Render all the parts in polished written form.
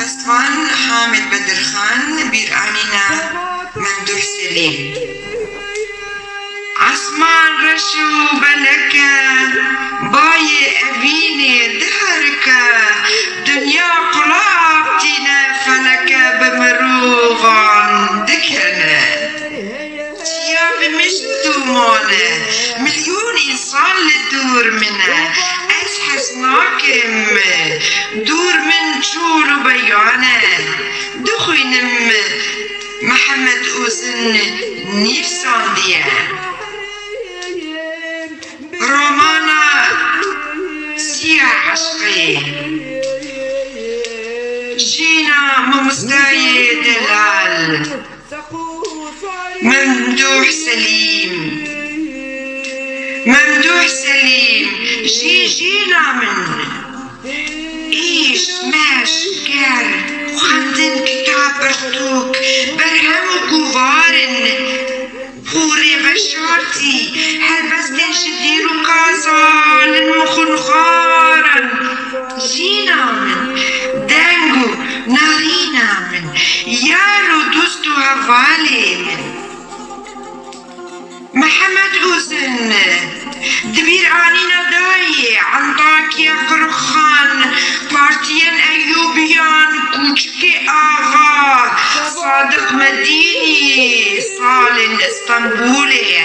دستوان حامد بدرخان بیرانینا ممدوح سلیم عثمان رشو بلکه بای اوین دهرکه دنیا قلاب تینا فلکه بمروغان دکنه تیا بمشتو مانه مليون انسان لدور منه از حزناكم دور من شول وبيانه دخوينم محمد اوزن نيفسان ديه رومانا سياح عشقي جينا ممستاي دلال ممدوح سليم جينا من ايش ماش قال وخندن كتاب برتوك برهم كوفارن خوري بشارتي هل بس تنشديرو كازال مخنخارن جينا من دانجو نارينا من يارو دوستو هفالي من محمد اوزن دبير آنينا داي عنطاكيا قرخان بارتيان أيوبيان كوشكي آغا صادق مديني صالن اسطنبولي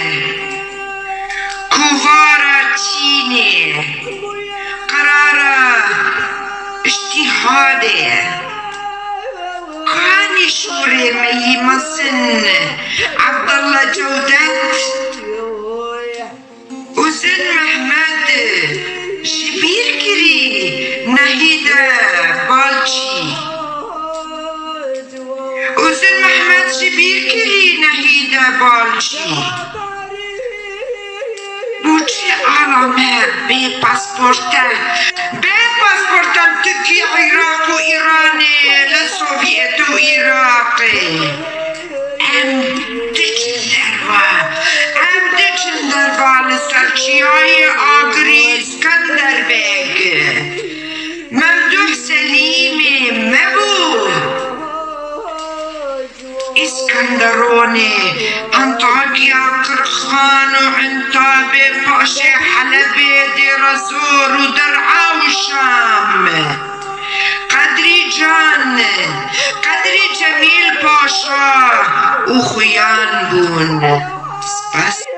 كوفارا تشيني قرارا اجتهادي كاني شوري مي مصن عبد الله جودت وزن محمد شبير كري نهيدا بالشي وزن محمد شبير كري نهيدا بالشي بوشي علامة بباسبورتا تركيا عراق وإيراني للسوفيت وإيراقي أم دچندروا لسرچیای آگری اسکندربگ ممدوح سلیمی مبو اسكندروني انطاكيا كرخان وعنتاب باشا حلبي دير الزور ودرعا والشام قدري جميل باشا وخيان بون بس